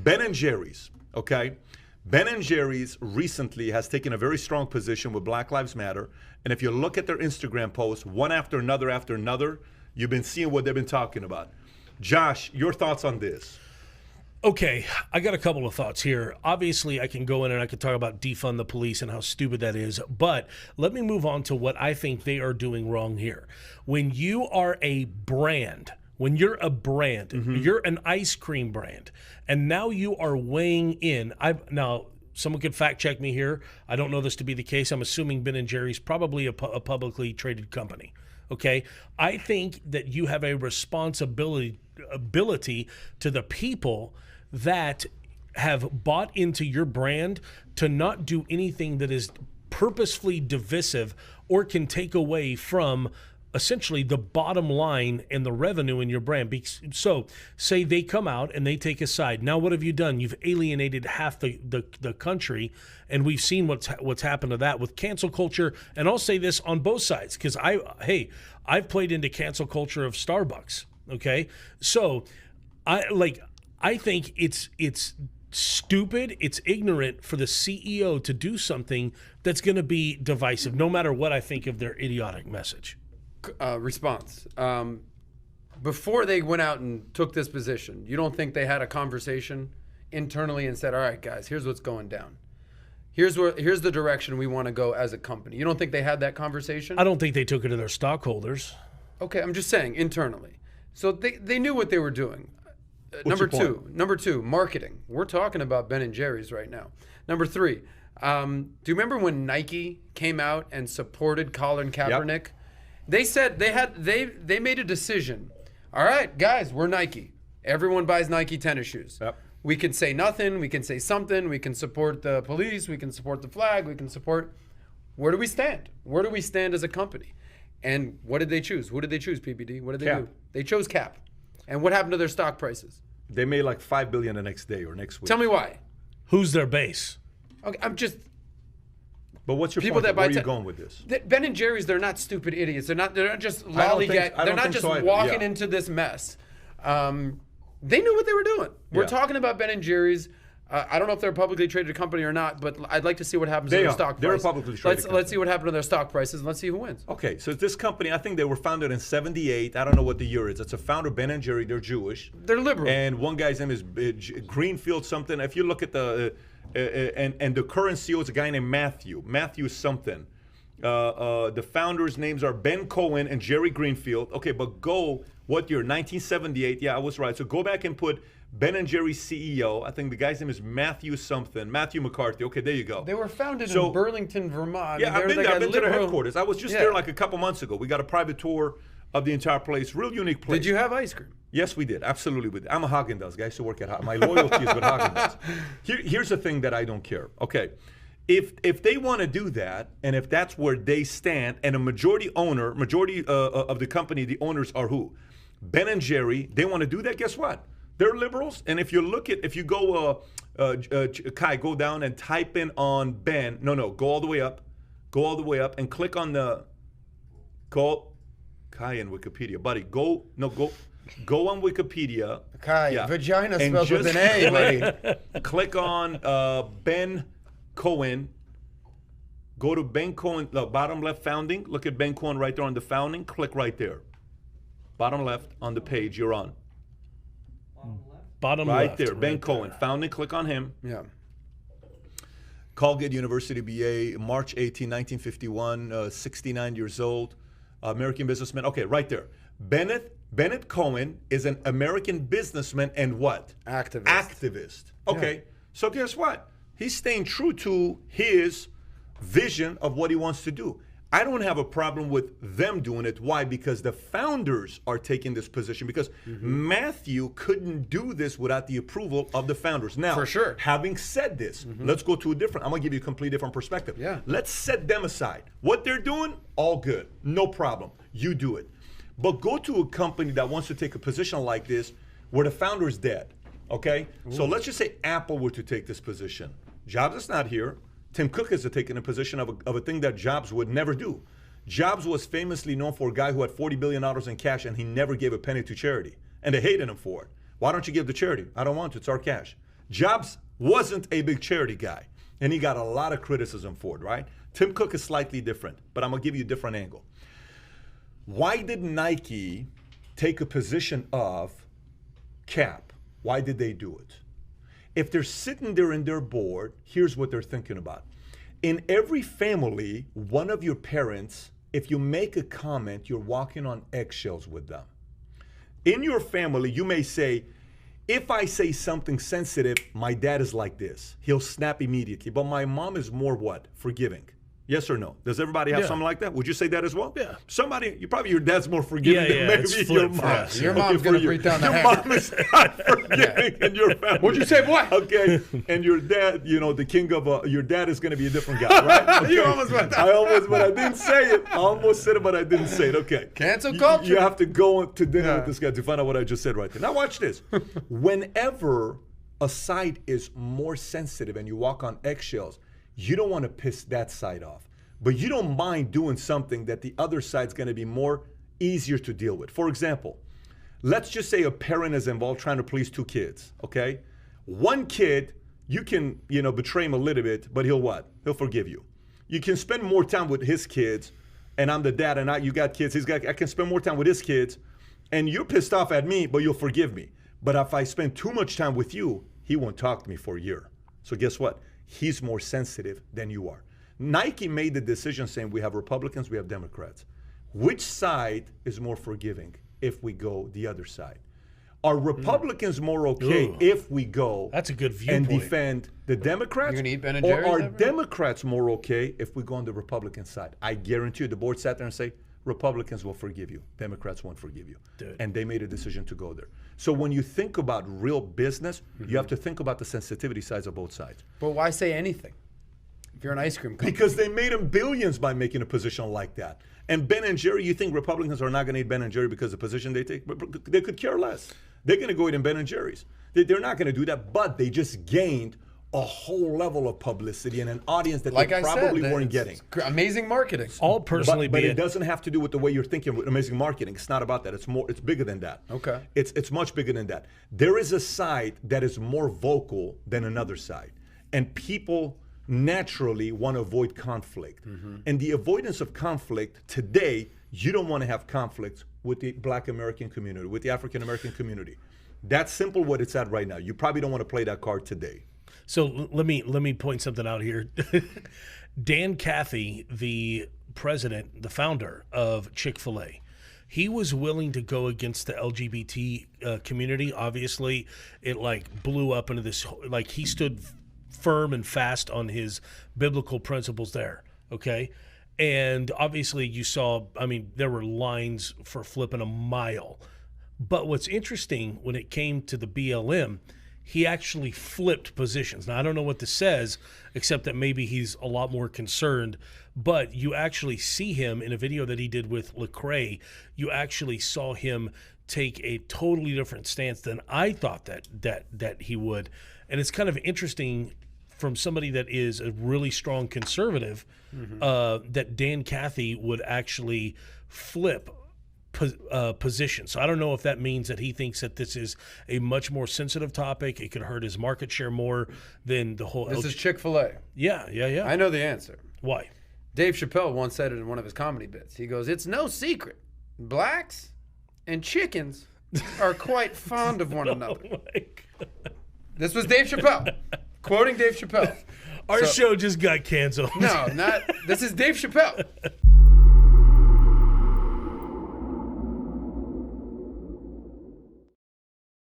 Ben and Jerry's, okay? Ben and Jerry's recently has taken a very strong position with Black Lives Matter. And if you look at their Instagram posts, one after another, you've been seeing what they've been talking about. Josh, your thoughts on this? Okay, I got a couple of thoughts here. Obviously, I can go in and I can talk about defund the police and how stupid that is, but let me move on to what I think they are doing wrong here. When you are a brand, when you're a brand, you're an ice cream brand, and now you are weighing in. Now, someone could fact check me here. I don't know this to be the case. I'm assuming Ben & Jerry's probably a publicly traded company. Okay, I think that you have a responsibility to the people that have bought into your brand to not do anything that is purposefully divisive or can take away from essentially the bottom line and the revenue in your brand. So say they come out and they take a side. Now what have you done? You've alienated half the country, and we've seen what's happened to that with cancel culture. And I'll say this on both sides, because I've played into cancel culture of Starbucks. Okay, so I think it's stupid, it's ignorant for the CEO to do something that's going to be divisive, no matter what I think of their idiotic message. Response. Before they went out and took this position, you don't think they had a conversation internally and said, all right, guys, here's what's going down. Here's the direction we want to go as a company. You don't think they had that conversation? I don't think they took it to their stockholders. Okay, I'm just saying internally. So they knew what they were doing. Number two, marketing. We're talking about Ben & Jerry's right now. Number three, do you remember when Nike came out and supported Colin Kaepernick? Yep. They said they made a decision. All right, guys, we're Nike. Everyone buys Nike tennis shoes. Yep. We can say nothing. We can say something. We can support the police. We can support the flag. We can support. Where do we stand? Where do we stand as a company? And what did they choose? Who did they choose, PBD? What did they do? They chose Cap. And what happened to their stock prices? They made like $5 billion the next day or next week. Tell me why. Who's their base? Okay, I'm just. But what's your point? Where are you going with this? Ben & Jerry's, they're not stupid idiots. They're not just lollygag. They're not just walking into this mess. They knew what they were doing. We're talking about Ben & Jerry's. I don't know if they're a publicly traded company or not, but I'd like to see what happens to their stock price. They're a publicly traded company. Let's see what happened to their stock prices, and let's see who wins. Okay, so this company, I think they were founded in '78. I don't know what the year is. It's a founder, Ben & Jerry. They're Jewish. They're liberal. And one guy's name is Greenfield something. If you look at the and the current CEO is a guy named Matthew something. The founders' names are Ben Cohen and Jerry Greenfield. Okay, but what year? 1978. Yeah, I was right. So go back and put Ben & Jerry's CEO. I think the guy's name is Matthew McCarthy. Okay, there you go. They were founded in Burlington, Vermont. Yeah, I've been there. I've been to their headquarters. I was just there like a couple months ago. We got a private tour of the entire place. Real unique place. Did you have ice cream? Yes, we did. Absolutely, we did. I'm a Haagen-Dazs guy. I used to work at my loyalty is with Haagen-Dazs. Here's the thing that I don't care. Okay, if they want to do that, and if that's where they stand, and a majority of the company, the owners are who? Ben & Jerry. They want to do that. Guess what? They're liberals, and if you go, Kai, go down and type in on Ben. No, go all the way up, and click on Kai in Wikipedia, buddy. Go on Wikipedia. Kai, vagina spelled with an A, buddy. Click on Ben Cohen. Go to Ben Cohen, bottom left founding. Look at Ben Cohen right there on the founding. Click right there. Bottom left on the page you're on. Bottom right left. There, Ben Cohen, founding, click on him. Yeah. Colgate University BA, March 18, 1951, 69 years old, American businessman. Okay, right there. Bennett Cohen is an American businessman and what? Activist. Okay, so guess what? He's staying true to his vision of what he wants to do. I don't have a problem with them doing it. Why? Because the founders are taking this position. Because Matthew couldn't do this without the approval of the founders. Now, for sure. Having said this, let's go to I'm going to give you a completely different perspective. Yeah. Let's set them aside. What they're doing, all good. No problem. You do it. But go to a company that wants to take a position like this where the founder is dead. Okay? Ooh. So let's just say Apple were to take this position. Jobs is not here. Tim Cook has taken a position of a thing that Jobs would never do. Jobs was famously known for a guy who had $40 billion in cash and he never gave a penny to charity. And they hated him for it. Why don't you give to charity? I don't want to. It's our cash. Jobs wasn't a big charity guy, and he got a lot of criticism for it, right? Tim Cook is slightly different, but I'm going to give you a different angle. Why did Nike take a position of cap? Why did they do it? If they're sitting there in their board, here's what they're thinking about. In every family, one of your parents, if you make a comment, you're walking on eggshells with them. In your family, you may say, if I say something sensitive, my dad is like this. He'll snap immediately. But my mom is more what? Forgiving. Yes or no? Does everybody have something like that? Would you say that as well? Yeah. Somebody, your dad's more forgiving than maybe your mom. Your mom's going to break down the Your mom is not forgiving in your family. What'd you say, boy? Okay. And your dad, the king of, your dad is going to be a different guy, right? Okay. You almost went that. but I didn't say it. I almost said it, but I didn't say it. Okay. Cancel culture. You have to go to dinner with this guy to find out what I just said right there. Now watch this. Whenever a side is more sensitive and you walk on eggshells, you don't want to piss that side off. But you don't mind doing something that the other side's going to be more easier to deal with. For example, let's just say a parent is involved trying to please two kids, okay? One kid, you can, betray him a little bit, but he'll what? He'll forgive you. You can spend more time with his kids, and I'm the dad, and you got kids, I can spend more time with his kids, and you're pissed off at me, but you'll forgive me. But if I spend too much time with you, he won't talk to me for a year. So guess what? He's more sensitive than you are. Nike made the decision saying we have Republicans, we have Democrats. Which side is more forgiving if we go the other side? Are Republicans more okay if we go That's a good viewpoint. and defend the Democrats? You gonna eat Ben and or Jerry's are ever? Democrats more okay if we go on the Republican side? I guarantee you the board sat there and say, Republicans will forgive you. Democrats won't forgive you. Dude. And they made a decision to go there. So when you think about real business, you have to think about the sensitivity sides of both sides. But why say anything? If you're an ice cream company. Because they made them billions by making a position like that. And Ben and Jerry, you think Republicans are not going to eat Ben and Jerry because of the position they take? But they could care less. They're going to go eat in Ben and Jerry's. They're not going to do that, but they just gained a whole level of publicity and an audience that they probably weren't getting. Amazing marketing. All personally, but it doesn't have to do with the way you're thinking with amazing marketing. It's not about that. It's bigger than that. Okay. It's much bigger than that. There is a side that is more vocal than another side. And people naturally want to avoid conflict. And the avoidance of conflict today, you don't want to have conflicts with the Black American community, with the African American community. That's simple what it's at right now. You probably don't want to play that card today. So let me point something out here. Dan Cathy, the president, the founder of Chick-fil-A, he was willing to go against the LGBT community. Obviously, it blew up into this, he stood firm and fast on his biblical principles there, okay? And obviously you saw, there were lines for flipping a mile. But what's interesting, when it came to the BLM, he actually flipped positions. Now, I don't know what this says, except that maybe he's a lot more concerned, but you actually see him in a video that he did with Lecrae. You actually saw him take a totally different stance than I thought that he would. And it's kind of interesting from somebody that is a really strong conservative, that Dan Cathy would actually flip position. So I don't know if that means that he thinks that this is a much more sensitive topic. It could hurt his market share more than the whole. This is Chick-fil-A. Yeah. I know the answer. Why? Dave Chappelle once said it in one of his comedy bits. He goes, "It's no secret. Blacks and chickens are quite fond of one another." Oh my God. This was Dave Chappelle. Quoting Dave Chappelle. Our show just got canceled. No, this is Dave Chappelle.